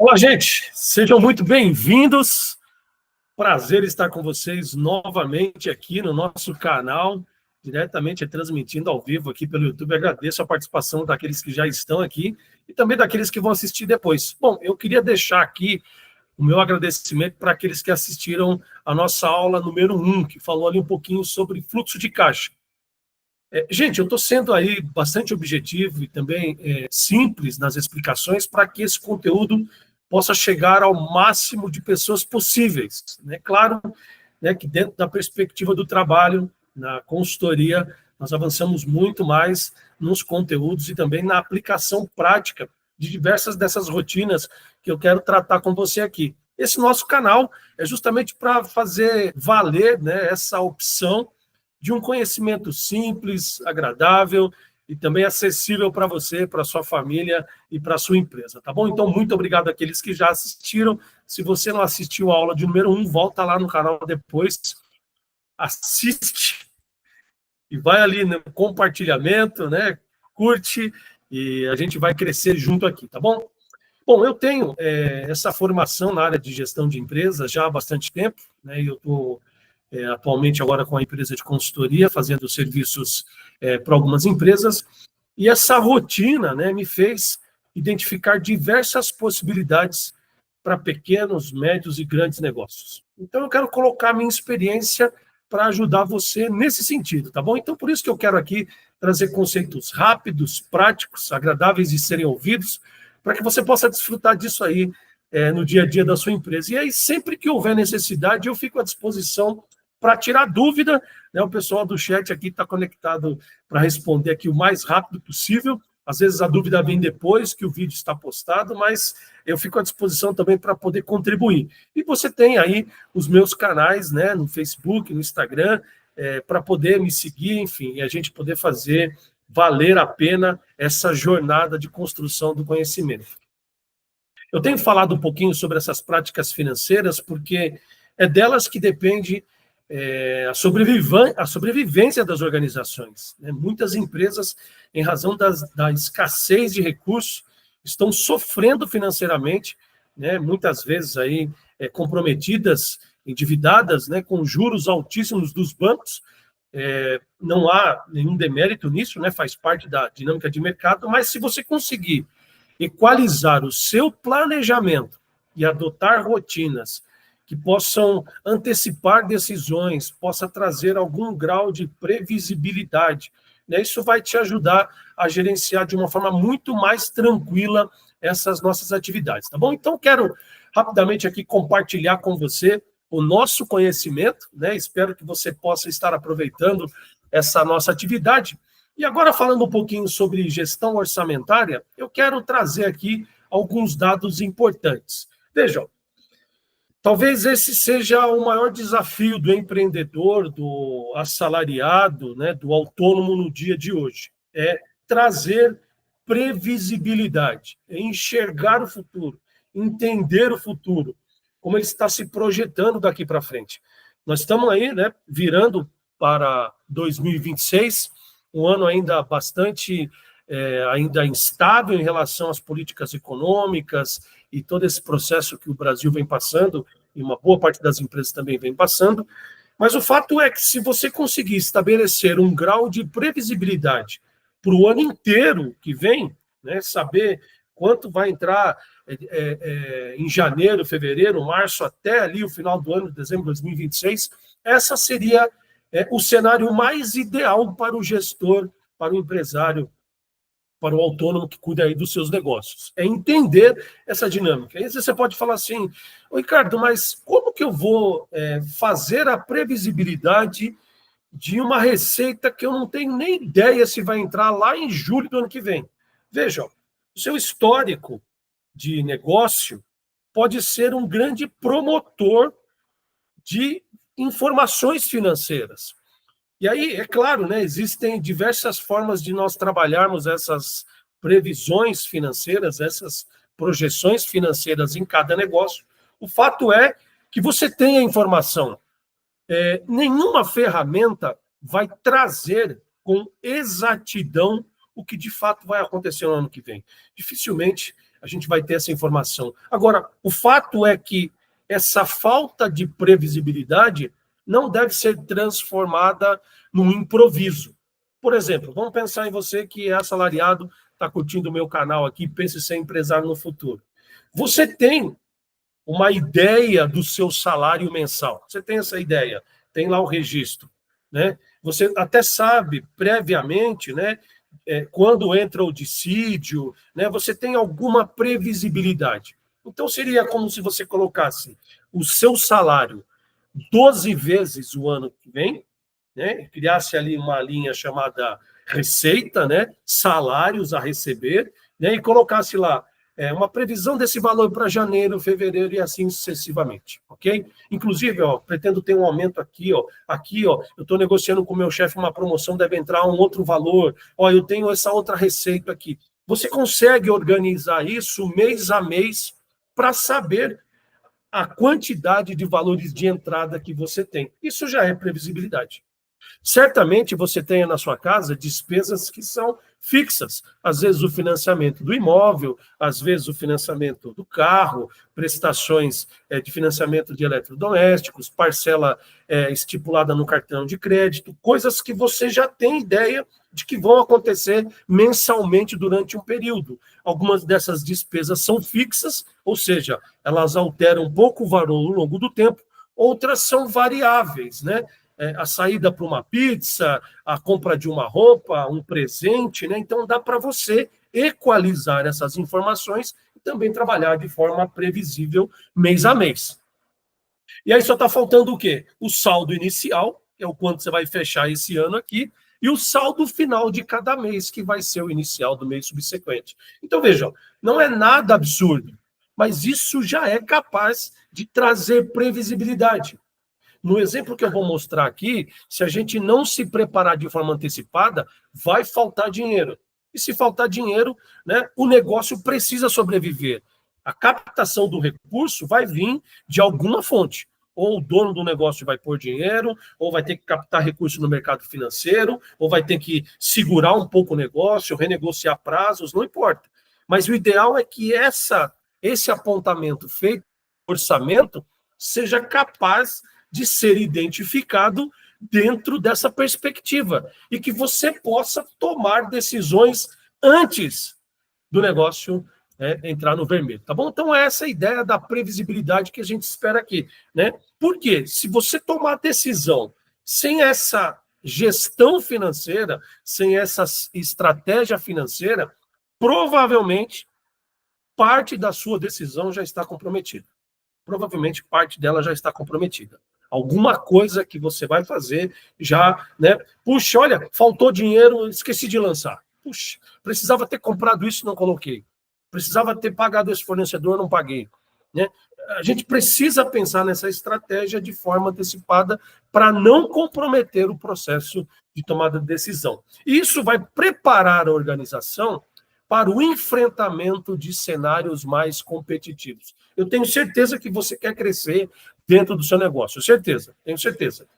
Olá, gente, sejam muito bem-vindos. Prazer estar com vocês novamente aqui no nosso canal, diretamente transmitindo ao vivo aqui pelo YouTube. Agradeço a participação daqueles que já estão aqui e também daqueles que vão assistir depois. Bom, eu queria deixar aqui o meu agradecimento para aqueles que assistiram a nossa aula número 1, que falou ali um pouquinho sobre fluxo de caixa. Gente, eu estou sendo aí bastante objetivo e também simples nas explicações para que esse conteúdo possa chegar ao máximo de pessoas possíveis. Né? Claro, né, que dentro da perspectiva do trabalho, na consultoria, nós avançamos muito mais nos conteúdos e também na aplicação prática de diversas dessas rotinas que eu quero tratar com você aqui. Esse nosso canal é justamente para fazer valer, né, essa opção de um conhecimento simples, agradável e também acessível para você, para sua família e para sua empresa, tá bom? Então, muito obrigado àqueles que já assistiram. Se você não assistiu a aula de número 1, volta lá no canal depois, assiste e vai ali no compartilhamento, né? Curte e a gente vai crescer junto aqui, tá bom? Bom, eu tenho essa formação na área de gestão de empresas já há bastante tempo, né? Eu estou atualmente agora com a empresa de consultoria, fazendo serviços para algumas empresas, e essa rotina, né, me fez identificar diversas possibilidades para pequenos, médios e grandes negócios. Então, eu quero colocar a minha experiência para ajudar você nesse sentido, tá bom? Então, por isso que eu quero aqui trazer conceitos rápidos, práticos, agradáveis de serem ouvidos, para que você possa desfrutar disso aí no dia a dia da sua empresa. E aí, sempre que houver necessidade, eu fico à disposição para tirar dúvida, né? O pessoal do chat aqui está conectado para responder aqui o mais rápido possível. Às vezes a dúvida vem depois que o vídeo está postado, mas eu fico à disposição também para poder contribuir. E você tem aí os meus canais, né, no Facebook, no Instagram, para poder me seguir, enfim, e a gente poder fazer valer a pena essa jornada de construção do conhecimento. Eu tenho falado um pouquinho sobre essas práticas financeiras porque é delas que depende a sobrevivência das organizações. Né? Muitas empresas, em razão da escassez de recursos, estão sofrendo financeiramente, né? Muitas vezes aí comprometidas, endividadas, né? Com juros altíssimos dos bancos. Não há nenhum demérito nisso, né? Faz parte da dinâmica de mercado, mas se você conseguir equalizar o seu planejamento e adotar rotinas que possam antecipar decisões, possa trazer algum grau de previsibilidade, né? Isso vai te ajudar a gerenciar de uma forma muito mais tranquila essas nossas atividades, tá bom? Então, quero rapidamente aqui compartilhar com você o nosso conhecimento, né? Espero que você possa estar aproveitando essa nossa atividade. E agora, falando um pouquinho sobre gestão orçamentária, eu quero trazer aqui alguns dados importantes. Vejam, talvez esse seja o maior desafio do empreendedor, do assalariado, né, do autônomo no dia de hoje. É trazer previsibilidade, é enxergar o futuro, entender o futuro, como ele está se projetando daqui para frente. Nós estamos aí, né, virando para 2026, um ano ainda bastante ainda instável em relação às políticas econômicas e todo esse processo que o Brasil vem passando, e uma boa parte das empresas também vem passando, mas o fato é que se você conseguir estabelecer um grau de previsibilidade para o ano inteiro que vem, né, saber quanto vai entrar em janeiro, fevereiro, março, até ali o final do ano, dezembro de 2026, essa seria o cenário mais ideal para o gestor, para o empresário, para o autônomo que cuida aí dos seus negócios. É entender essa dinâmica. Aí você pode falar assim, Ricardo, mas como que eu vou fazer a previsibilidade de uma receita que eu não tenho nem ideia se vai entrar lá em julho do ano que vem? Veja, o seu histórico de negócio pode ser um grande promotor de informações financeiras. E aí, é claro, né, existem diversas formas de nós trabalharmos essas previsões financeiras, essas projeções financeiras em cada negócio. O fato é que você tem a informação. Nenhuma ferramenta vai trazer com exatidão o que de fato vai acontecer no ano que vem. Dificilmente a gente vai ter essa informação. Agora, o fato é que essa falta de previsibilidade não deve ser transformada num improviso. Por exemplo, vamos pensar em você que é assalariado, está curtindo o meu canal aqui, pensa em ser empresário no futuro. Você tem uma ideia do seu salário mensal. Você tem essa ideia, tem lá o registro, né? Você até sabe previamente, né, quando entra o dissídio, né, você tem alguma previsibilidade. Então seria como se você colocasse o seu salário 12 vezes o ano que vem, né, criasse ali uma linha chamada receita, né, salários a receber, né, e colocasse lá uma previsão desse valor para janeiro, fevereiro e assim sucessivamente, ok? Inclusive, ó, pretendo ter um aumento aqui, ó, eu estou negociando com o meu chefe uma promoção, deve entrar um outro valor, ó, eu tenho essa outra receita aqui. Você consegue organizar isso mês a mês para saber a quantidade de valores de entrada que você tem. Isso já é previsibilidade. Certamente você tenha na sua casa despesas que são fixas. Às vezes o financiamento do imóvel, às vezes o financiamento do carro, prestações de financiamento de eletrodomésticos, parcela estipulada no cartão de crédito, coisas que você já tem ideia de que vão acontecer mensalmente durante um período. Algumas dessas despesas são fixas, ou seja, elas alteram um pouco o valor ao longo do tempo, outras são variáveis, né? A saída para uma pizza, a compra de uma roupa, um presente, né? Então dá para você equalizar essas informações e também trabalhar de forma previsível mês a mês. E aí só está faltando o quê? O saldo inicial, que é o quanto você vai fechar esse ano aqui, e o saldo final de cada mês, que vai ser o inicial do mês subsequente. Então, vejam, não é nada absurdo, mas isso já é capaz de trazer previsibilidade. No exemplo que eu vou mostrar aqui, se a gente não se preparar de forma antecipada, vai faltar dinheiro. E se faltar dinheiro, né, o negócio precisa sobreviver. A captação do recurso vai vir de alguma fonte. Ou o dono do negócio vai pôr dinheiro, ou vai ter que captar recurso no mercado financeiro, ou vai ter que segurar um pouco o negócio, renegociar prazos, não importa. Mas o ideal é que esse apontamento feito no orçamento seja capaz de ser identificado dentro dessa perspectiva e que você possa tomar decisões antes do negócio entrar no vermelho, tá bom? Então, essa é a ideia da previsibilidade que a gente espera aqui, né? Porque se você tomar decisão sem essa gestão financeira, sem essa estratégia financeira, provavelmente parte da sua decisão já está comprometida. Provavelmente parte dela já está comprometida. Alguma coisa que você vai fazer já, né? Puxa, olha, faltou dinheiro, esqueci de lançar. Puxa, precisava ter comprado isso, não coloquei. Precisava ter pagado esse fornecedor, não paguei. Né? A gente precisa pensar nessa estratégia de forma antecipada para não comprometer o processo de tomada de decisão. Isso vai preparar a organização para o enfrentamento de cenários mais competitivos. Eu tenho certeza que você quer crescer dentro do seu negócio, certeza, tenho certeza.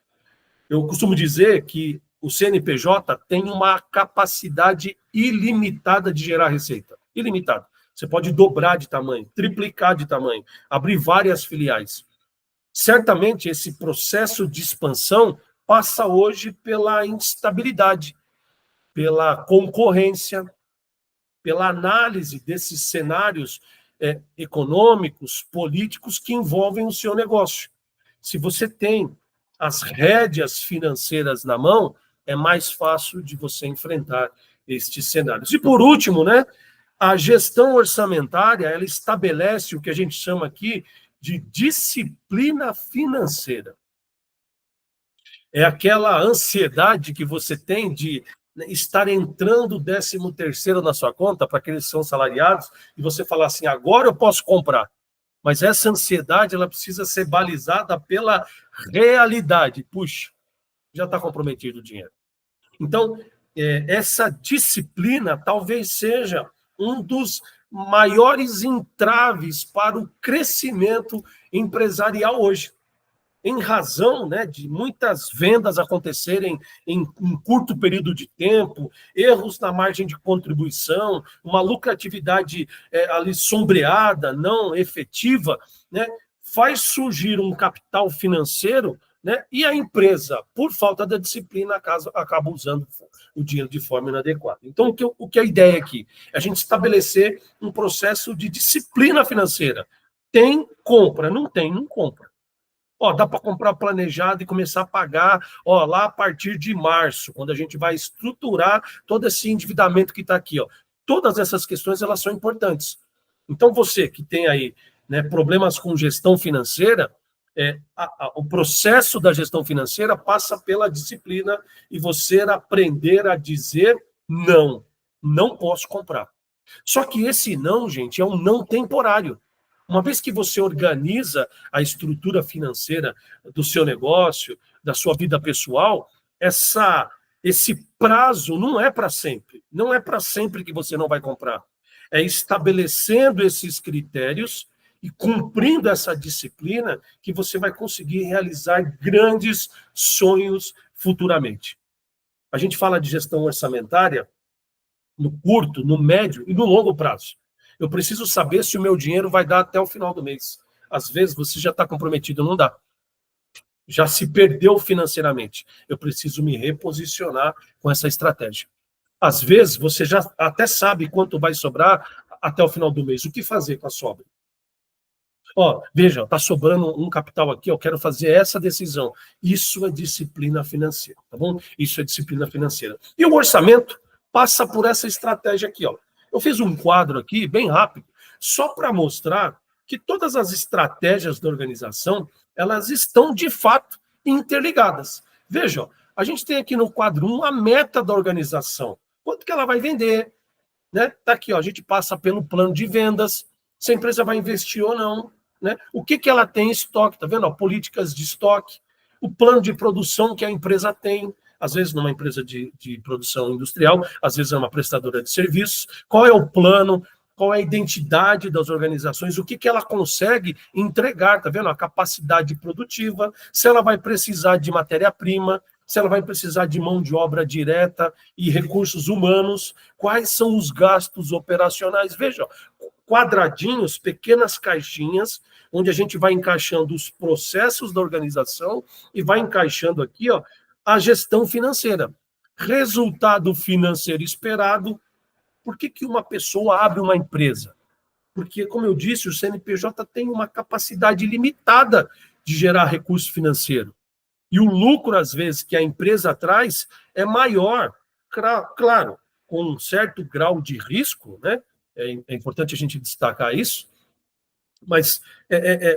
Eu costumo dizer que o CNPJ tem uma capacidade ilimitada de gerar receita, ilimitada. Você pode dobrar de tamanho, triplicar de tamanho, abrir várias filiais. Certamente esse processo de expansão passa hoje pela instabilidade, pela concorrência, pela análise desses cenários econômicos, políticos que envolvem o seu negócio. Se você tem as rédeas financeiras na mão, é mais fácil de você enfrentar estes cenários. E por último, né, a gestão orçamentária, ela estabelece o que a gente chama aqui de disciplina financeira. É aquela ansiedade que você tem de estar entrando o 13º na sua conta, para aqueles que são salariados, e você falar assim, agora eu posso comprar. Mas essa ansiedade, ela precisa ser balizada pela realidade. Puxa, já está comprometido o dinheiro. Então, essa disciplina talvez seja um dos maiores entraves para o crescimento empresarial hoje. em razão, né, de muitas vendas acontecerem em um curto período de tempo, erros na margem de contribuição, uma lucratividade ali sombreada, não efetiva, né, faz surgir um capital financeiro, né, e a empresa, por falta da disciplina, acaba usando o dinheiro de forma inadequada. Então, o que é a ideia aqui? É a gente estabelecer um processo de disciplina financeira. Tem, compra, não tem, não compra. Ó, dá para comprar planejado e começar a pagar, ó, lá a partir de março, quando a gente vai estruturar todo esse endividamento que está aqui, ó. Todas essas questões, elas são importantes. Então, você que tem aí, né, problemas com gestão financeira, o processo da gestão financeira passa pela disciplina e você aprender a dizer não, não posso comprar. Só que esse não, gente, é um não temporário. Uma vez que você organiza a estrutura financeira do seu negócio, da sua vida pessoal, esse prazo não é para sempre. Não é para sempre que você não vai comprar. É estabelecendo esses critérios e cumprindo essa disciplina que você vai conseguir realizar grandes sonhos futuramente. A gente fala de gestão orçamentária no curto, no médio e no longo prazo. Eu preciso saber se o meu dinheiro vai dar até o final do mês. Às vezes você já está comprometido, não dá. Já se perdeu financeiramente. Eu preciso me reposicionar com essa estratégia. Às vezes você já até sabe quanto vai sobrar até o final do mês. O que fazer com a sobra? Ó, veja, está sobrando um capital aqui, eu quero fazer essa decisão. Isso é disciplina financeira, tá bom? Isso é disciplina financeira. E o orçamento passa por essa estratégia aqui, ó. Eu fiz um quadro aqui, bem rápido, só para mostrar que todas as estratégias da organização, elas estão, de fato, interligadas. Veja, ó, a gente tem aqui no quadro 1 a meta da organização. Quanto que ela vai vender, né? Tá aqui, ó, a gente passa pelo plano de vendas, se a empresa vai investir ou não, né? O que ela tem em estoque, tá vendo? Ó, políticas de estoque, o plano de produção que a empresa tem, às vezes numa empresa de produção industrial, às vezes é uma prestadora de serviços, qual é o plano, qual é a identidade das organizações, o que ela consegue entregar, tá vendo? A capacidade produtiva, se ela vai precisar de matéria-prima, se ela vai precisar de mão de obra direta e recursos humanos, quais são os gastos operacionais. Veja, quadradinhos, pequenas caixinhas, onde a gente vai encaixando os processos da organização e vai encaixando aqui, ó, a gestão financeira. Resultado financeiro esperado. Por que uma pessoa abre uma empresa? Porque, como eu disse, o CNPJ tem uma capacidade limitada de gerar recurso financeiro. E o lucro, às vezes, que a empresa traz é maior, claro, com um certo grau de risco, né? É importante a gente destacar isso, mas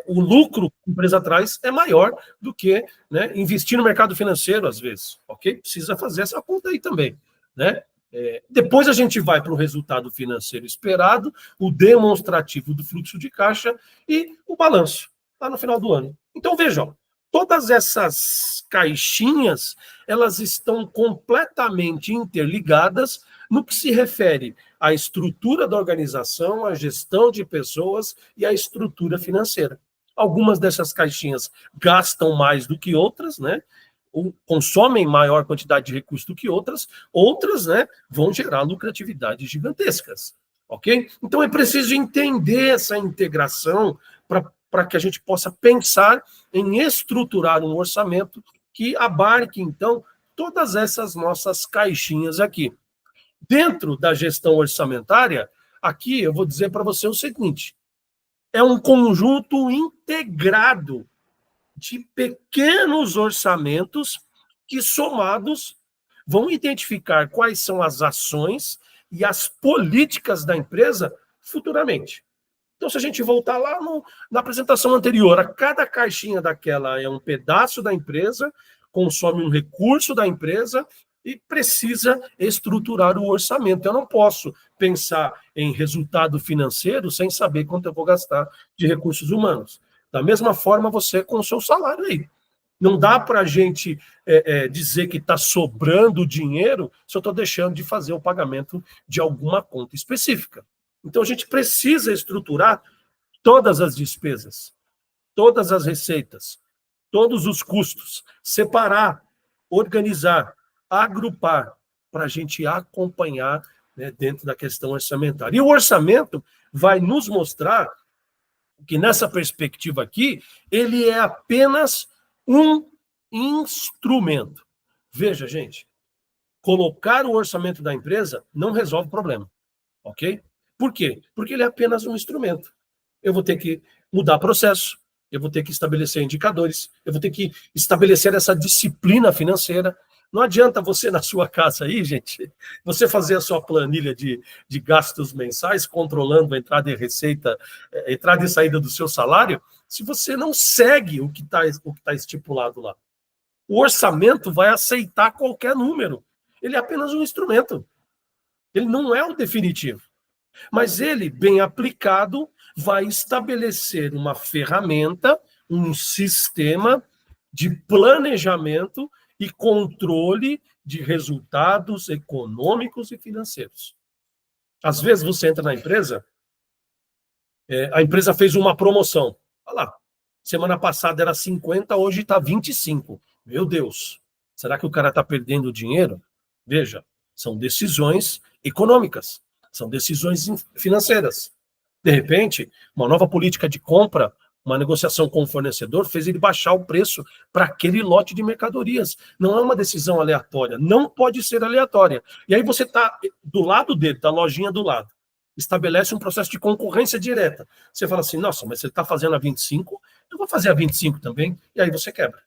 o lucro que a empresa traz é maior do que, né, investir no mercado financeiro, às vezes, ok? Precisa fazer essa conta aí também, né? Depois a gente vai para o resultado financeiro esperado, o demonstrativo do fluxo de caixa e o balanço, lá no final do ano. Então, vejam, todas essas caixinhas, elas estão completamente interligadas no que se refere à estrutura da organização, à gestão de pessoas e à estrutura financeira. Algumas dessas caixinhas gastam mais do que outras, né? Ou consomem maior quantidade de recursos do que outras, né, vão gerar lucratividades gigantescas, ok? Então é preciso entender essa integração para que a gente possa pensar em estruturar um orçamento que abarque, então, todas essas nossas caixinhas aqui. Dentro da gestão orçamentária, aqui eu vou dizer para você o seguinte, é um conjunto integrado de pequenos orçamentos que, somados, vão identificar quais são as ações e as políticas da empresa futuramente. Então, se a gente voltar lá na apresentação anterior, a cada caixinha daquela é um pedaço da empresa, consome um recurso da empresa e precisa estruturar o orçamento. Eu não posso pensar em resultado financeiro sem saber quanto eu vou gastar de recursos humanos. Da mesma forma, você com o seu salário aí. Não dá para a gente dizer que está sobrando dinheiro se eu estou deixando de fazer o pagamento de alguma conta específica. Então, a gente precisa estruturar todas as despesas, todas as receitas, todos os custos, separar, organizar, agrupar, para a gente acompanhar, né, dentro da questão orçamentária. E o orçamento vai nos mostrar que, nessa perspectiva aqui, ele é apenas um instrumento. Veja, gente, colocar o orçamento da empresa não resolve o problema, ok? Por quê? Porque ele é apenas um instrumento. Eu vou ter que mudar processo, eu vou ter que estabelecer indicadores, eu vou ter que estabelecer essa disciplina financeira. Não adianta você, na sua casa aí, gente, você fazer a sua planilha de gastos mensais, controlando a entrada e receita, entrada e saída do seu salário, se você não segue o que tá estipulado lá. O orçamento vai aceitar qualquer número. Ele é apenas um instrumento. Ele não é o definitivo. Mas ele, bem aplicado, vai estabelecer uma ferramenta, um sistema de planejamento e controle de resultados econômicos e financeiros. Às vezes você entra na empresa, a empresa fez uma promoção. Olha lá, semana passada era 50, hoje está 25. Meu Deus, será que o cara está perdendo dinheiro? Veja, são decisões econômicas, são decisões financeiras. De repente, uma nova política de compra, uma negociação com o fornecedor, fez ele baixar o preço para aquele lote de mercadorias. Não é uma decisão aleatória, não pode ser aleatória. E aí você está do lado dele, da lojinha do lado, estabelece um processo de concorrência direta. Você fala assim, nossa, mas você está fazendo a 25, eu vou fazer a 25 também, e aí você quebra.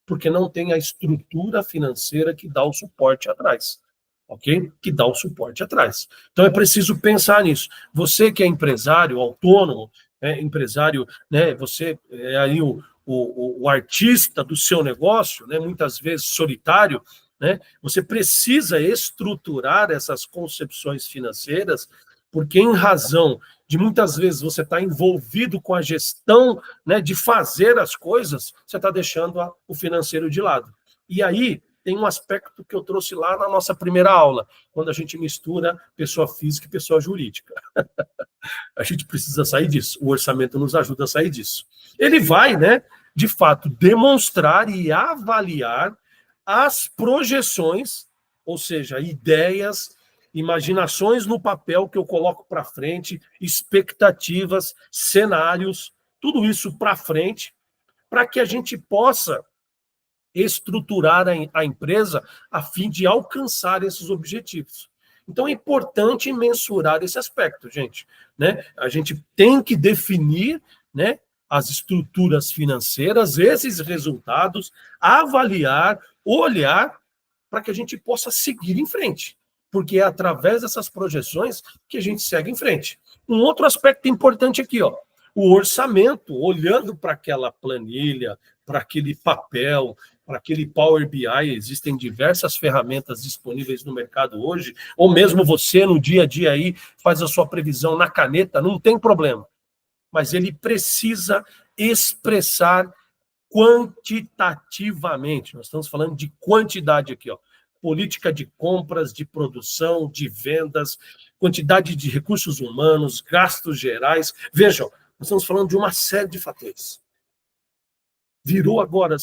Porque não tem a estrutura financeira que dá o suporte atrás. Ok? Que dá o suporte atrás. Então é preciso pensar nisso. Você que é empresário, autônomo, empresário, né, você é aí o artista do seu negócio, né, muitas vezes solitário, né, você precisa estruturar essas concepções financeiras, porque em razão de muitas vezes você estar envolvido com a gestão, né, de fazer as coisas, você está deixando o financeiro de lado. E aí tem um aspecto que eu trouxe lá na nossa primeira aula, quando a gente mistura pessoa física e pessoa jurídica. A gente precisa sair disso. O orçamento nos ajuda a sair disso. Ele vai, né, de fato, demonstrar e avaliar as projeções, ou seja, ideias, imaginações no papel que eu coloco para frente, expectativas, cenários, tudo isso para frente, para que a gente possa estruturar a empresa a fim de alcançar esses objetivos. Então é importante mensurar esse aspecto, gente, né? A gente tem que definir, né, as estruturas financeiras, esses resultados, avaliar, olhar para que a gente possa seguir em frente, porque é através dessas projeções que a gente segue em frente. Um outro aspecto importante aqui, ó, o orçamento, olhando para aquela planilha, para aquele papel, para aquele Power BI, existem diversas ferramentas disponíveis no mercado hoje, ou mesmo você no dia a dia aí faz a sua previsão na caneta, não tem problema. Mas ele precisa expressar quantitativamente. Nós estamos falando de quantidade aqui, ó. Política de compras, de produção, de vendas, quantidade de recursos humanos, gastos gerais. Vejam, nós estamos falando de uma série de fatores. Virou agora,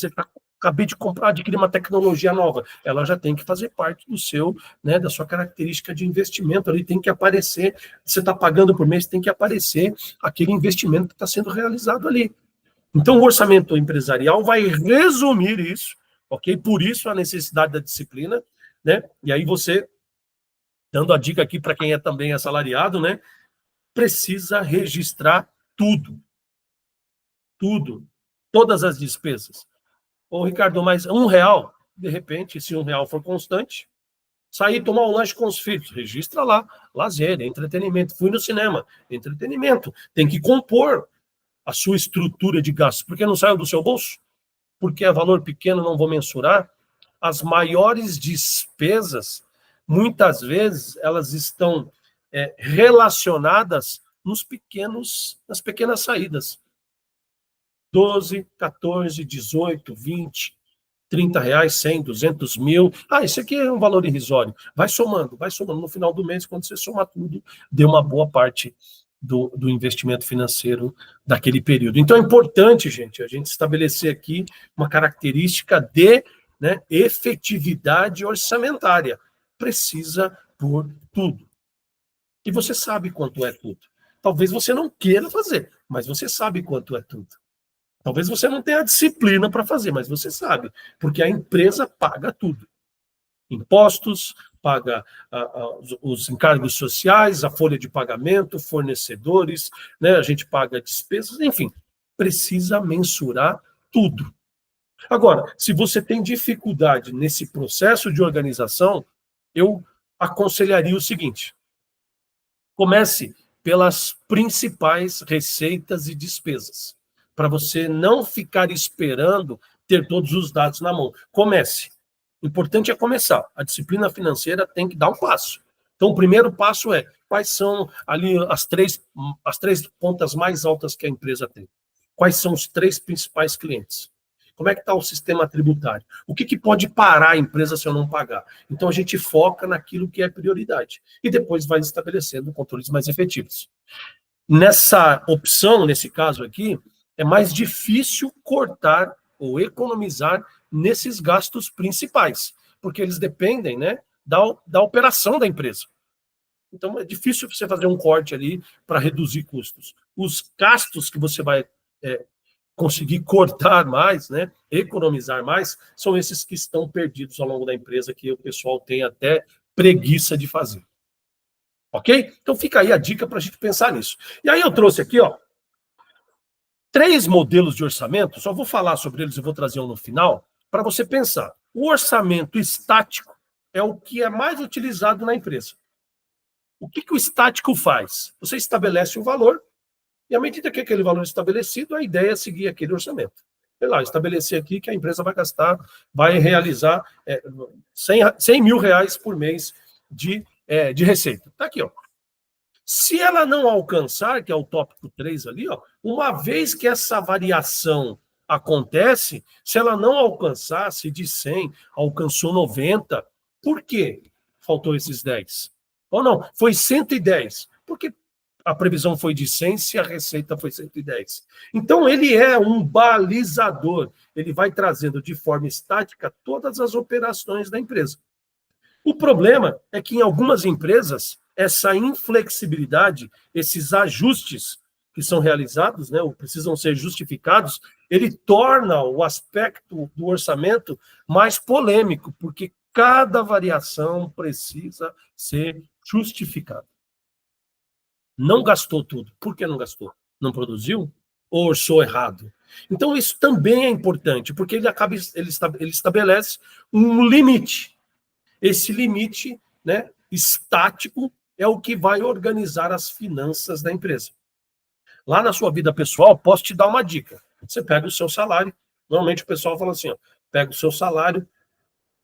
acabei de comprar, adquirir uma tecnologia nova, ela já tem que fazer parte do seu, né, da sua característica de investimento, ali tem que aparecer, você está pagando por mês, tem que aparecer aquele investimento que está sendo realizado ali. Então o orçamento empresarial vai resumir isso, ok? Por isso a necessidade da disciplina, né? E aí você, dando a dica aqui para quem é também assalariado, né, precisa registrar tudo, todas as despesas. Ô, Ricardo, mas R$ 1, de repente, se R$ 1 for constante, sair tomar um lanche com os filhos, registra lá, lazer, entretenimento. Fui no cinema, entretenimento. Tem que compor a sua estrutura de gastos, porque não saiu do seu bolso, porque é valor pequeno, não vou mensurar. As maiores despesas, muitas vezes, elas estão relacionadas nas pequenas saídas. 12, 14, 18, 20, R$ 30, 100, 200 mil. Isso aqui é um valor irrisório. Vai somando. No final do mês, quando você soma tudo, deu uma boa parte do investimento financeiro daquele período. Então é importante, gente, a gente estabelecer aqui uma característica de, né, efetividade orçamentária. Precisa por tudo. E você sabe quanto é tudo. Talvez você não queira fazer, mas você sabe quanto é tudo. Talvez você não tenha a disciplina para fazer, mas você sabe, porque a empresa paga tudo. Impostos, paga os encargos sociais, a folha de pagamento, fornecedores, né? A gente paga despesas, enfim, precisa mensurar tudo. Agora, se você tem dificuldade nesse processo de organização, eu aconselharia o seguinte: comece pelas principais receitas e despesas, para você não ficar esperando ter todos os dados na mão. Comece. O importante é começar. A disciplina financeira tem que dar um passo. Então, o primeiro passo é: quais são ali as três pontas mais altas que a empresa tem? Quais são os 3 principais clientes? Como é que está o sistema tributário? O que pode parar a empresa se eu não pagar? Então, a gente foca naquilo que é prioridade. E depois vai estabelecendo controles mais efetivos. Nessa opção, nesse caso aqui, é mais difícil cortar ou economizar nesses gastos principais, porque eles dependem, né, da operação da empresa. Então, é difícil você fazer um corte ali para reduzir custos. Os gastos que você vai conseguir cortar mais, né, economizar mais, são esses que estão perdidos ao longo da empresa, que o pessoal tem até preguiça de fazer. Ok? Então fica aí a dica para a gente pensar nisso. E aí eu trouxe aqui, ó, 3 modelos de orçamento, só vou falar sobre eles e vou trazer um no final, para você pensar. O orçamento estático é o que é mais utilizado na empresa. O que o estático faz? Você estabelece um valor, e à medida que aquele valor é estabelecido, a ideia é seguir aquele orçamento. Sei lá, estabelecer aqui que a empresa vai gastar, vai realizar 100 mil reais por mês de receita. Está aqui, ó. Se ela não alcançar, que é o tópico 3 ali, ó, uma vez que essa variação acontece, se ela não alcançasse de 100, alcançou 90, por quê? Faltou esses 10. Ou não, foi 110. Porque a previsão foi de 100 se a receita foi 110. Então, ele é um balizador. Ele vai trazendo de forma estática todas as operações da empresa. O problema é que em algumas empresas, essa inflexibilidade, esses ajustes que são realizados, né, ou precisam ser justificados, ele torna o aspecto do orçamento mais polêmico, porque cada variação precisa ser justificada. Não gastou tudo. Por que não gastou? Não produziu? Ou orçou errado? Então, isso também é importante, porque ele estabelece um limite. Esse limite, né, estático é o que vai organizar as finanças da empresa. Lá na sua vida pessoal, posso te dar uma dica. Você pega o seu salário, normalmente o pessoal fala assim, ó, pega o seu salário,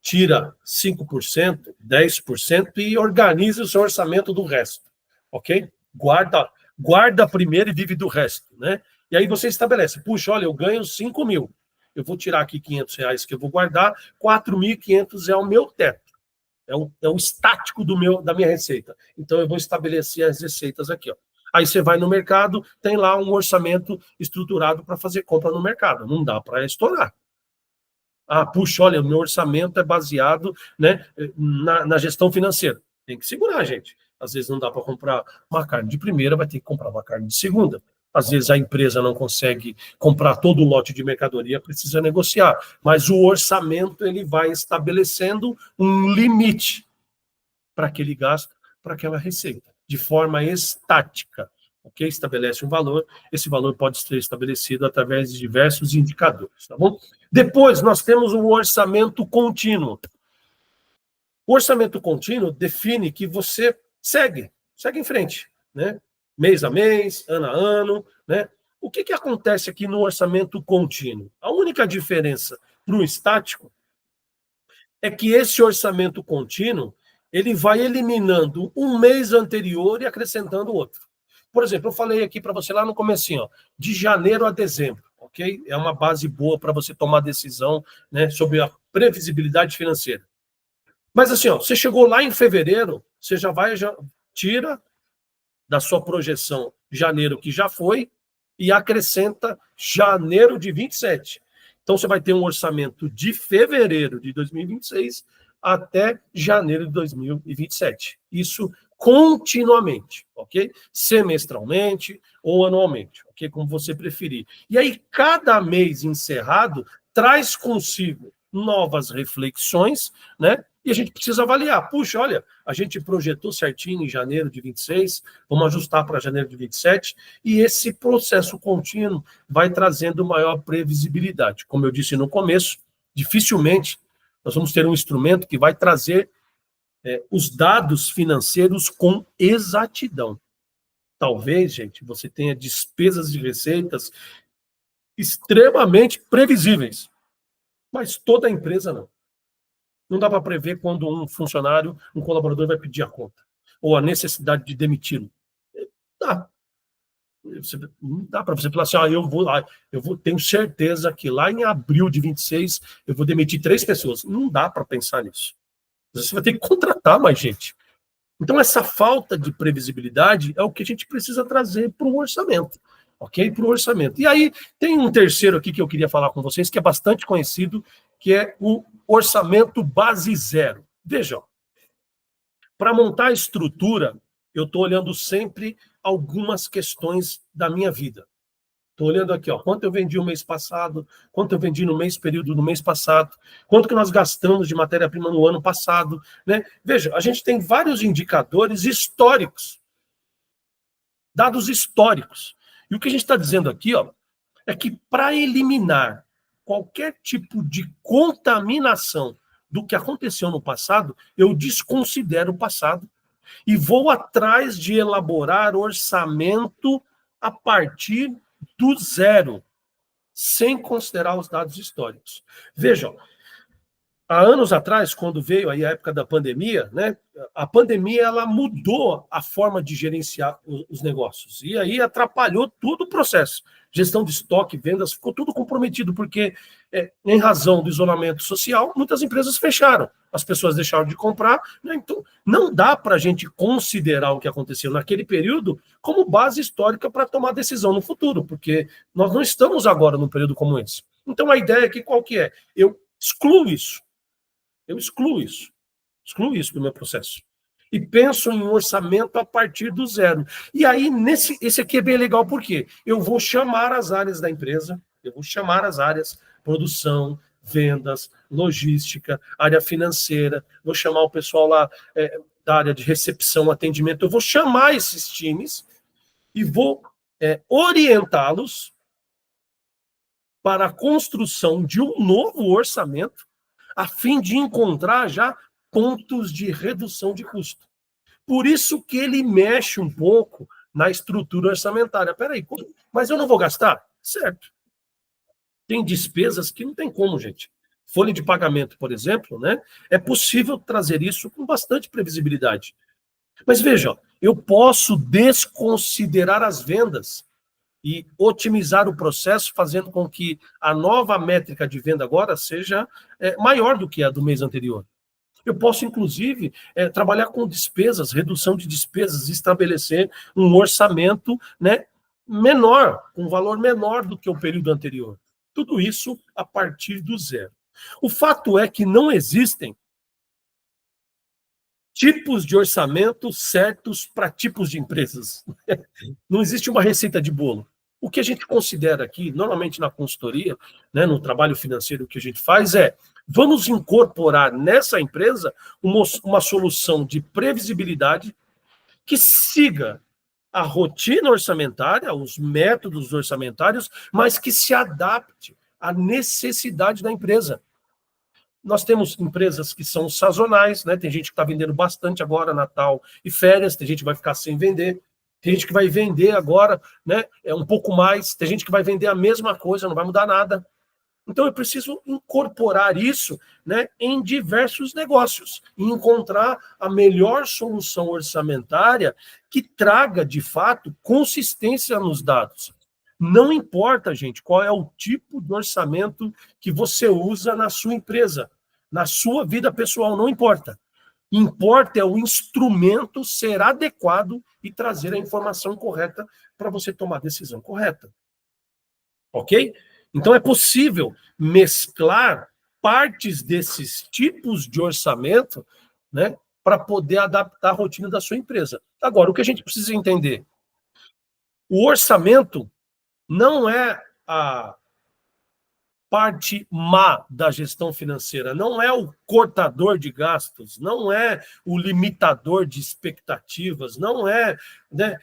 tira 5%, 10% e organiza o seu orçamento do resto, ok? Guarda primeiro e vive do resto, né? E aí você estabelece, puxa, olha, eu ganho 5 mil, eu vou tirar aqui 500 reais que eu vou guardar, 4.500 é o meu teto. É o estático da minha receita. Então, eu vou estabelecer as receitas aqui. Ó. Aí você vai no mercado, tem lá um orçamento estruturado para fazer compra no mercado. Não dá para estourar. Ah, puxa, olha, o meu orçamento é baseado, né, na gestão financeira. Tem que segurar, gente. Às vezes não dá para comprar uma carne de primeira, vai ter que comprar uma carne de segunda. Às vezes a empresa não consegue comprar todo o lote de mercadoria, precisa negociar. Mas o orçamento ele vai estabelecendo um limite para aquele gasto, para aquela receita, de forma estática. Ok? Estabelece um valor, esse valor pode ser estabelecido através de diversos indicadores. Tá bom? Depois, nós temos o orçamento contínuo. O orçamento contínuo define que você segue em frente, né? Mês a mês, ano a ano, né? O que acontece aqui no orçamento contínuo? A única diferença para o estático é que esse orçamento contínuo ele vai eliminando um mês anterior e acrescentando outro. Por exemplo, eu falei aqui para você lá no comecinho, ó, de janeiro a dezembro, ok? É uma base boa para você tomar decisão, né, sobre a previsibilidade financeira. Mas assim, ó, você chegou lá em fevereiro, você já tira da sua projeção janeiro que já foi e acrescenta janeiro de 27. Então, você vai ter um orçamento de fevereiro de 2026 até janeiro de 2027. Isso continuamente, ok? Semestralmente ou anualmente, ok? Como você preferir. E aí, cada mês encerrado traz consigo novas reflexões, né? E a gente precisa avaliar. Puxa, olha, a gente projetou certinho em janeiro de 26, vamos ajustar para janeiro de 27, e esse processo contínuo vai trazendo maior previsibilidade. Como eu disse no começo, dificilmente nós vamos ter um instrumento que vai trazer os dados financeiros com exatidão. Talvez, gente, você tenha despesas e receitas extremamente previsíveis, mas toda a empresa não. Não dá para prever quando um funcionário, um colaborador vai pedir a conta, ou a necessidade de demiti-lo. Dá. Não dá para você falar assim, tenho certeza que lá em abril de 26 eu vou demitir 3 pessoas. Não dá para pensar nisso. Você vai ter que contratar mais gente. Então, essa falta de previsibilidade é o que a gente precisa trazer para o orçamento, ok? Para o orçamento. E aí, tem um terceiro aqui que eu queria falar com vocês, que é bastante conhecido, que é o orçamento base zero. Vejam, para montar a estrutura, eu estou olhando sempre algumas questões da minha vida. Estou olhando aqui, ó, quanto eu vendi no mês passado, quanto eu vendi no período do mês passado, quanto que nós gastamos de matéria-prima no ano passado, né? Veja, a gente tem vários indicadores históricos, dados históricos. E o que a gente está dizendo aqui, ó, é que para eliminar qualquer tipo de contaminação do que aconteceu no passado, eu desconsidero o passado e vou atrás de elaborar orçamento a partir do zero, sem considerar os dados históricos. Vejam, há anos atrás, quando veio aí a época da pandemia, né, a pandemia ela mudou a forma de gerenciar os negócios. E aí atrapalhou todo o processo. Gestão de estoque, vendas, ficou tudo comprometido, porque, em razão do isolamento social, muitas empresas fecharam. As pessoas deixaram de comprar. Né, então, não dá para a gente considerar o que aconteceu naquele período como base histórica para tomar decisão no futuro, porque nós não estamos agora num período como esse. Então, a ideia aqui qual que é? Eu excluo isso. Eu excluo isso do meu processo. E penso em um orçamento a partir do zero. E aí, esse aqui é bem legal, por quê? Eu vou chamar as áreas da empresa, eu vou chamar as áreas produção, vendas, logística, área financeira, vou chamar o pessoal lá da área de recepção, atendimento, eu vou chamar esses times e vou orientá-los para a construção de um novo orçamento a fim de encontrar já pontos de redução de custo. Por isso que ele mexe um pouco na estrutura orçamentária. Peraí, mas eu não vou gastar? Certo. Tem despesas que não tem como, gente. Folha de pagamento, por exemplo, né? É possível trazer isso com bastante previsibilidade. Mas veja, eu posso desconsiderar as vendas e otimizar o processo, fazendo com que a nova métrica de venda agora seja maior do que a do mês anterior. Eu posso, inclusive, trabalhar com despesas, redução de despesas, estabelecer um orçamento, né, menor, com um valor menor do que o período anterior. Tudo isso a partir do zero. O fato é que não existem tipos de orçamento certos para tipos de empresas. Não existe uma receita de bolo. O que a gente considera aqui, normalmente na consultoria, né, no trabalho financeiro que a gente faz, vamos incorporar nessa empresa uma solução de previsibilidade que siga a rotina orçamentária, os métodos orçamentários, mas que se adapte à necessidade da empresa. Nós temos empresas que são sazonais, né? Tem gente que está vendendo bastante agora, Natal e férias, tem gente que vai ficar sem vender, tem gente que vai vender agora, né? Um pouco mais, tem gente que vai vender a mesma coisa, não vai mudar nada. Então eu preciso incorporar isso, né, em diversos negócios e encontrar a melhor solução orçamentária que traga, de fato, consistência nos dados. Não importa, gente, qual é o tipo de orçamento que você usa na sua empresa, na sua vida pessoal, não importa. Importa é o instrumento ser adequado e trazer a informação correta para você tomar a decisão correta. Ok? Então é possível mesclar partes desses tipos de orçamento, né, para poder adaptar a rotina da sua empresa. Agora, o que a gente precisa entender? O orçamento não é a parte má da gestão financeira, não é o cortador de gastos, não é o limitador de expectativas, não é, né,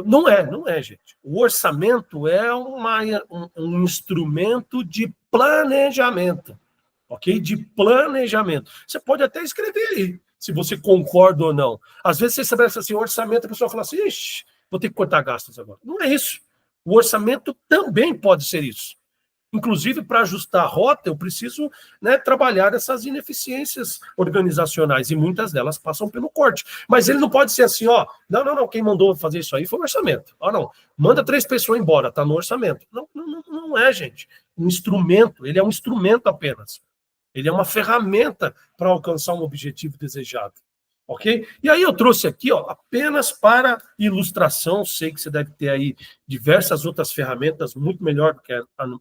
não é, gente. O orçamento é um instrumento de planejamento, ok? De planejamento. Você pode até escrever aí, se você concorda ou não. Às vezes você estabelece assim, orçamento, a pessoa fala assim, ixi, vou ter que cortar gastos agora. Não é isso. O orçamento também pode ser isso. Inclusive, para ajustar a rota, eu preciso, né, trabalhar essas ineficiências organizacionais, e muitas delas passam pelo corte. Mas ele não pode ser assim, ó, não, quem mandou fazer isso aí foi o orçamento. Ó, não, manda 3 pessoas embora, está no orçamento. Não é, gente. Um instrumento, ele é um instrumento apenas. Ele é uma ferramenta para alcançar um objetivo desejado. Ok? E aí eu trouxe aqui, ó, apenas para ilustração. Sei que você deve ter aí diversas outras ferramentas muito melhor do que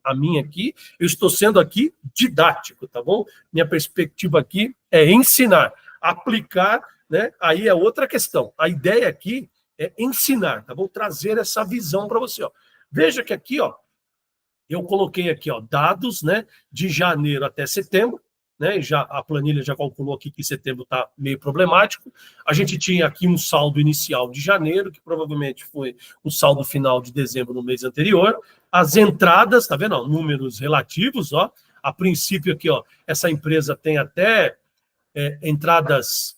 a minha aqui. Eu estou sendo aqui didático, tá bom? Minha perspectiva aqui é ensinar, aplicar, né? Aí é outra questão. A ideia aqui é ensinar, tá bom? Trazer essa visão para você, ó. Veja que aqui, ó, eu coloquei aqui, ó, dados, né, de janeiro até setembro. Né, já, a planilha já calculou aqui que setembro está meio problemático. A gente tinha aqui um saldo inicial de janeiro, que provavelmente foi o saldo final de dezembro no mês anterior. As entradas, tá vendo? Ó, números relativos, ó. A princípio aqui, ó, essa empresa tem até entradas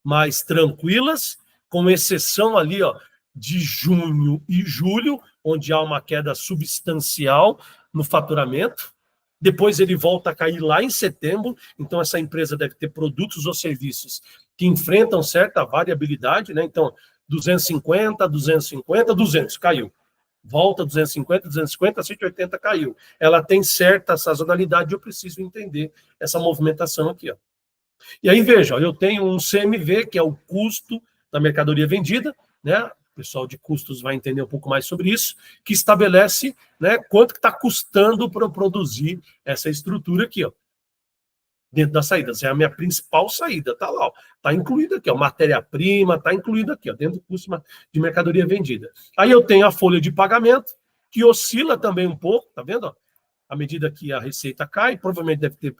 mais tranquilas, com exceção ali, ó, de junho e julho, onde há uma queda substancial no faturamento. Depois ele volta a cair lá em setembro, então essa empresa deve ter produtos ou serviços que enfrentam certa variabilidade, né? Então, 250, 250, 200, caiu. Volta 250, 250, 180, caiu. Ela tem certa sazonalidade, eu preciso entender essa movimentação aqui, ó. E aí, veja, eu tenho um CMV, que é o custo da mercadoria vendida, né? O pessoal de custos vai entender um pouco mais sobre isso, que estabelece, né, quanto que está custando para produzir essa estrutura aqui, ó, dentro das saídas. É a minha principal saída, tá lá, ó, tá incluído aqui, ó, matéria-prima, tá incluído aqui, ó, dentro do custo de mercadoria vendida. Aí eu tenho a folha de pagamento, que oscila também um pouco, tá vendo, ó? À medida que a receita cai, provavelmente deve ter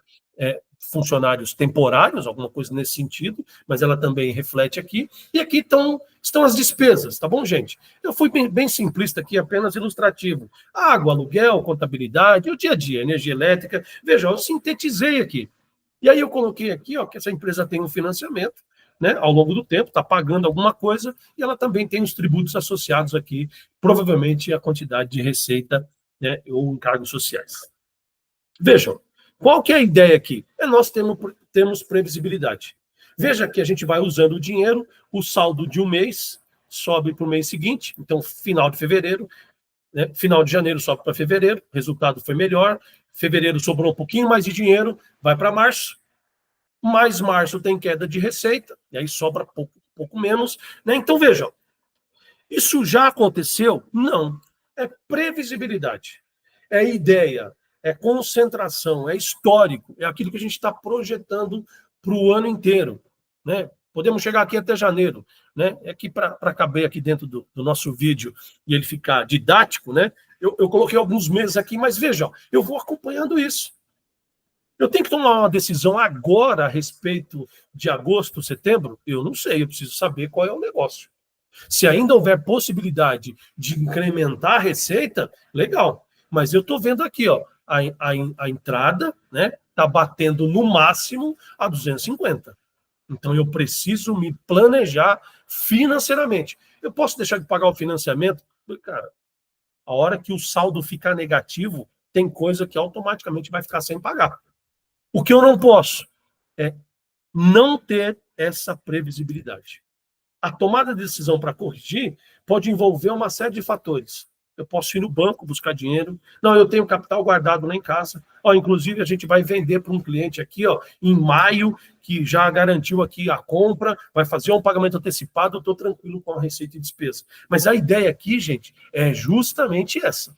funcionários temporários, alguma coisa nesse sentido, mas ela também reflete aqui. E aqui estão as despesas, tá bom, gente? Eu fui bem simplista aqui, apenas ilustrativo. Água, aluguel, contabilidade, o dia a dia, energia elétrica. Veja, eu sintetizei aqui. E aí eu coloquei aqui, ó, que essa empresa tem um financiamento, né, ao longo do tempo, está pagando alguma coisa, e ela também tem os tributos associados aqui, provavelmente a quantidade de receita, né, ou encargos sociais. Vejam, qual que é a ideia aqui? Nós temos previsibilidade. Veja que a gente vai usando o dinheiro, o saldo de um mês sobe para o mês seguinte, então final de fevereiro, né, final de janeiro sobe para fevereiro, resultado foi melhor, fevereiro sobrou um pouquinho mais de dinheiro, vai para março, mais março tem queda de receita, e aí sobra pouco menos. Né? Então vejam, isso já aconteceu? Não. É previsibilidade, é ideia, é concentração, é histórico, é aquilo que a gente está projetando para o ano inteiro. Né? Podemos chegar aqui até janeiro. Né? É que para caber aqui dentro do nosso vídeo e ele ficar didático, né? Eu coloquei alguns meses aqui, mas vejam, eu vou acompanhando isso. Eu tenho que tomar uma decisão agora a respeito de agosto, setembro? Eu não sei, eu preciso saber qual é o negócio. Se ainda houver possibilidade de incrementar a receita, legal. Mas eu estou vendo aqui, ó, a entrada, né, está batendo no máximo a 250. Então eu preciso me planejar financeiramente. Eu posso deixar de pagar o financiamento? Cara, a hora que o saldo ficar negativo, tem coisa que automaticamente vai ficar sem pagar. O que eu não posso é não ter essa previsibilidade. A tomada de decisão para corrigir pode envolver uma série de fatores. Eu posso ir no banco buscar dinheiro. Não, eu tenho capital guardado lá em casa. Ó, inclusive, a gente vai vender para um cliente aqui, ó, em maio, que já garantiu aqui a compra, vai fazer um pagamento antecipado, eu estou tranquilo com a receita e despesa. Mas a ideia aqui, gente, é justamente essa.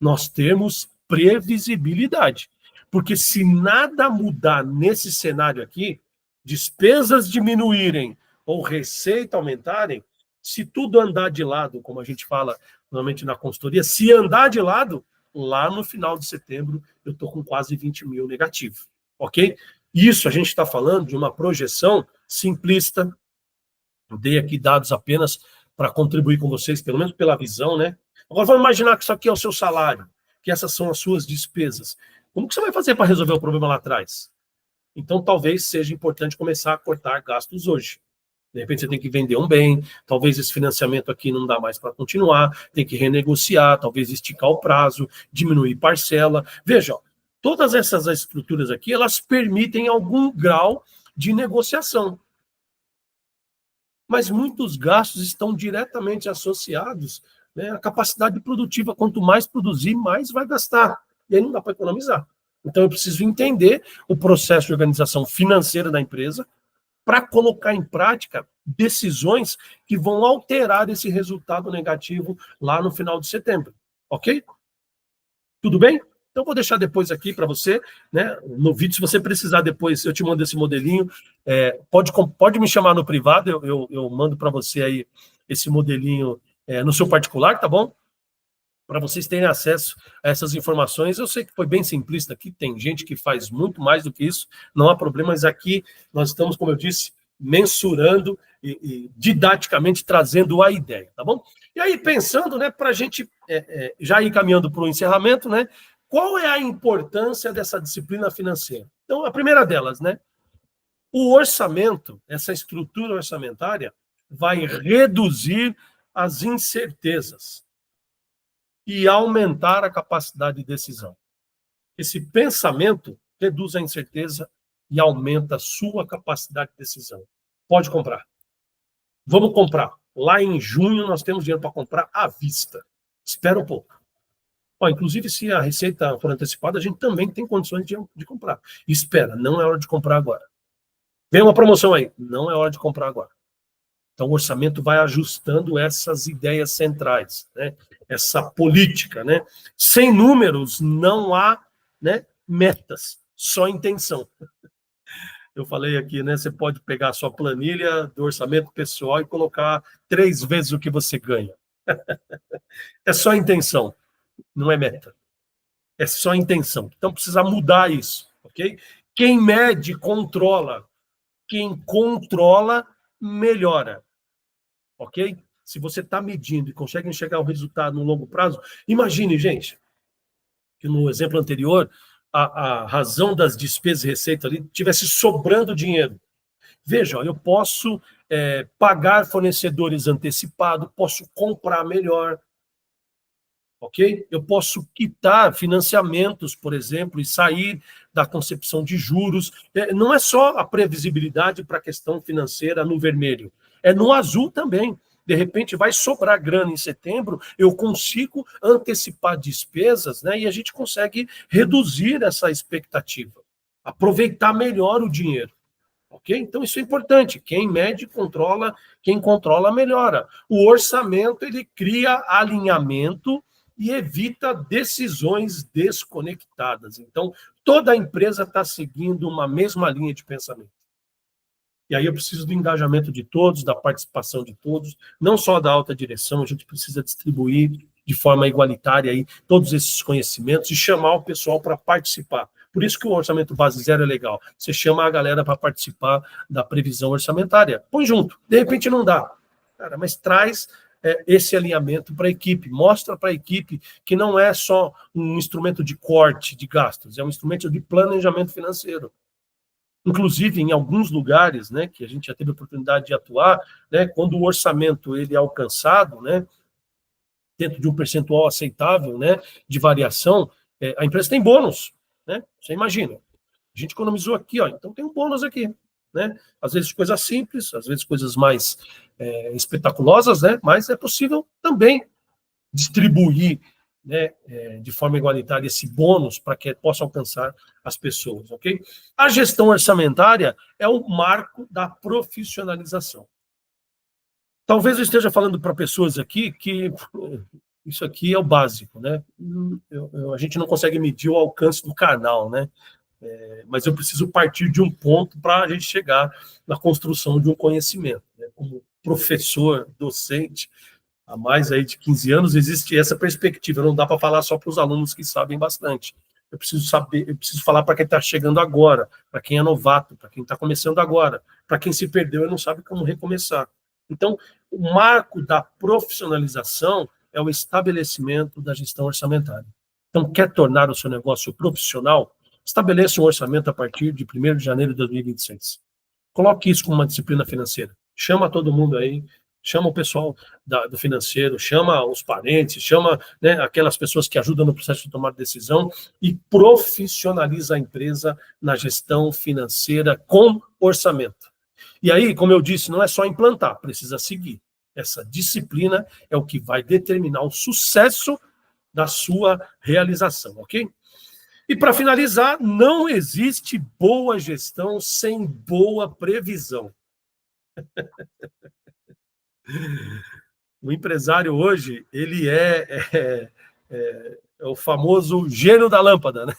Nós temos previsibilidade. Porque se nada mudar nesse cenário aqui, despesas diminuírem ou receita aumentarem, se tudo andar de lado, como a gente fala normalmente na consultoria, se andar de lado, lá no final de setembro, eu estou com quase 20 mil negativo, ok? Isso a gente está falando de uma projeção simplista. Eu dei aqui dados apenas para contribuir com vocês, pelo menos pela visão, né? Agora vamos imaginar que isso aqui é o seu salário, que essas são as suas despesas. Como que você vai fazer para resolver o problema lá atrás? Então, talvez seja importante começar a cortar gastos hoje. De repente, você tem que vender um bem, talvez esse financiamento aqui não dá mais para continuar, tem que renegociar, talvez esticar o prazo, diminuir parcela. Veja, ó, todas essas estruturas aqui, elas permitem algum grau de negociação. Mas muitos gastos estão diretamente associados, né, à capacidade produtiva. Quanto mais produzir, mais vai gastar. E aí não dá para economizar. Então, eu preciso entender o processo de organização financeira da empresa para colocar em prática decisões que vão alterar esse resultado negativo lá no final de setembro. Ok? Tudo bem? Então, vou deixar depois aqui para você, né, no vídeo. Se você precisar depois, eu te mando esse modelinho. Pode me chamar no privado, eu mando para você aí esse modelinho no seu particular, tá bom? Para vocês terem acesso a essas informações. Eu sei que foi bem simplista aqui, tem gente que faz muito mais do que isso, não há problema, mas aqui nós estamos, como eu disse, mensurando e didaticamente trazendo a ideia, tá bom? E aí, pensando, né, para a gente já ir caminhando para o encerramento, né, qual é a importância dessa disciplina financeira? Então, a primeira delas, né, o orçamento, essa estrutura orçamentária, vai reduzir as incertezas e aumentar a capacidade de decisão. Esse pensamento reduz a incerteza e aumenta a sua capacidade de decisão. Pode comprar. Vamos comprar. Lá em junho nós temos dinheiro para comprar à vista. Espera um pouco. Ó, inclusive, se a receita for antecipada, a gente também tem condições de comprar. Espera, não é hora de comprar agora. Vem uma promoção aí. Não é hora de comprar agora. Então, o orçamento vai ajustando essas ideias centrais, né? Essa política, né? Sem números não há, né, metas, só intenção. Eu falei aqui, né? Você pode pegar a sua planilha do orçamento pessoal e colocar 3 vezes o que você ganha. É só intenção, não é meta. É só intenção. Então, precisa mudar isso, ok? Quem mede, controla. Quem controla, melhora. Ok? Se você está medindo e consegue enxergar o resultado no longo prazo, imagine, gente, que no exemplo anterior, a razão das despesas e receitas ali tivesse sobrando dinheiro. Veja, eu posso pagar fornecedores antecipados, posso comprar melhor, ok? Eu posso quitar financiamentos, por exemplo, e sair da concepção de juros. Não é só a previsibilidade para a questão financeira no vermelho, é no azul também. De repente vai sobrar grana em setembro, eu consigo antecipar despesas, né? E a gente consegue reduzir essa expectativa, aproveitar melhor o dinheiro. Ok? Então, isso é importante. Quem mede, controla. Quem controla, melhora. O orçamento, ele cria alinhamento e evita decisões desconectadas. Então, toda a empresa está seguindo uma mesma linha de pensamento. E aí eu preciso do engajamento de todos, da participação de todos, não só da alta direção, a gente precisa distribuir de forma igualitária aí todos esses conhecimentos e chamar o pessoal para participar. Por isso que o orçamento base zero é legal. Você chama a galera para participar da previsão orçamentária. Põe junto. De repente não dá. Cara, mas traz esse alinhamento para a equipe. Mostra para a equipe que não é só um instrumento de corte de gastos, é um instrumento de planejamento financeiro. Inclusive, em alguns lugares, né, que a gente já teve a oportunidade de atuar, né, quando o orçamento ele é alcançado, né, dentro de um percentual aceitável, né, de variação, a empresa tem bônus, né? Você imagina. A gente economizou aqui, ó, então tem um bônus aqui, né? Às vezes coisas simples, às vezes coisas mais espetaculosas, né? Mas é possível também distribuir, né, de forma igualitária esse bônus para que possa alcançar as pessoas, ok? A gestão orçamentária é o marco da profissionalização. Talvez eu esteja falando para pessoas aqui que isso aqui é o básico, né? A gente não consegue medir o alcance do canal, né? Mas eu preciso partir de um ponto para a gente chegar na construção de um conhecimento, né? Como professor, docente, há mais aí de 15 anos, existe essa perspectiva. Não dá para falar só para os alunos que sabem bastante. Eu preciso saber, eu preciso falar para quem está chegando agora, para quem é novato, para quem está começando agora, para quem se perdeu e não sabe como recomeçar. Então, o marco da profissionalização é o estabelecimento da gestão orçamentária. Então, quer tornar o seu negócio profissional? Estabeleça um orçamento a partir de 1º de janeiro de 2026. Coloque isso como uma disciplina financeira. Chama todo mundo aí, chama o pessoal do financeiro, chama os parentes, chama, né, aquelas pessoas que ajudam no processo de tomar decisão e profissionaliza a empresa na gestão financeira com orçamento. E aí, como eu disse, não é só implantar, precisa seguir. Essa disciplina é o que vai determinar o sucesso da sua realização, ok? E para finalizar, não existe boa gestão sem boa previsão. O empresário hoje, ele é o famoso gênio da lâmpada, né?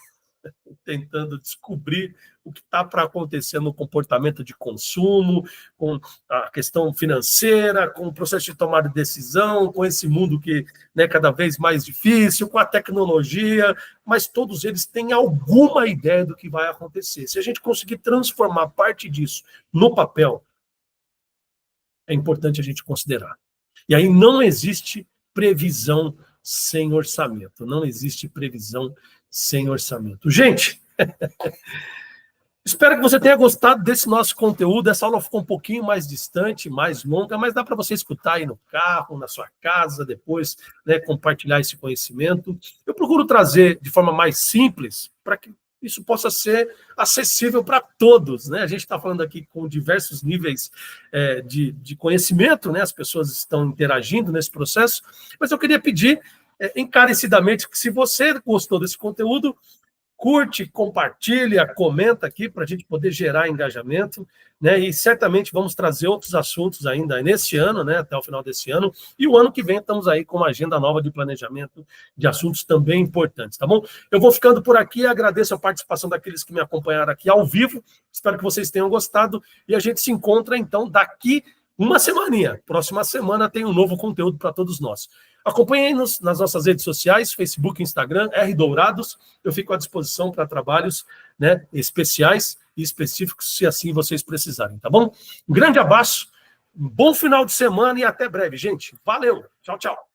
Tentando descobrir o que está para acontecer no comportamento de consumo, com a questão financeira, com o processo de tomada de decisão, com esse mundo que é, né, cada vez mais difícil, com a tecnologia, mas todos eles têm alguma ideia do que vai acontecer. Se a gente conseguir transformar parte disso no papel, é importante a gente considerar. E aí não existe previsão sem orçamento, não existe previsão sem orçamento. Gente, espero que você tenha gostado desse nosso conteúdo. Essa aula ficou um pouquinho mais distante, mais longa, mas dá para você escutar aí no carro, na sua casa, depois, né, compartilhar esse conhecimento. Eu procuro trazer de forma mais simples para que isso possa ser acessível para todos, né? A gente está falando aqui com diversos níveis de conhecimento, né? As pessoas estão interagindo nesse processo, mas eu queria pedir encarecidamente que, se você gostou desse conteúdo, curte, compartilha, comenta aqui para a gente poder gerar engajamento, né? E certamente vamos trazer outros assuntos ainda nesse ano, né? Até o final desse ano. E o ano que vem estamos aí com uma agenda nova de planejamento de assuntos também importantes, tá bom? Eu vou ficando por aqui, agradeço a participação daqueles que me acompanharam aqui ao vivo. Espero que vocês tenham gostado e a gente se encontra então daqui uma semaninha. Próxima semana tem um novo conteúdo para todos nós. Acompanhem-nos nas nossas redes sociais, Facebook e Instagram, R Dourados. Eu fico à disposição para trabalhos, né, especiais e específicos, se assim vocês precisarem, tá bom? Um grande abraço, um bom final de semana e até breve, gente. Valeu, tchau, tchau.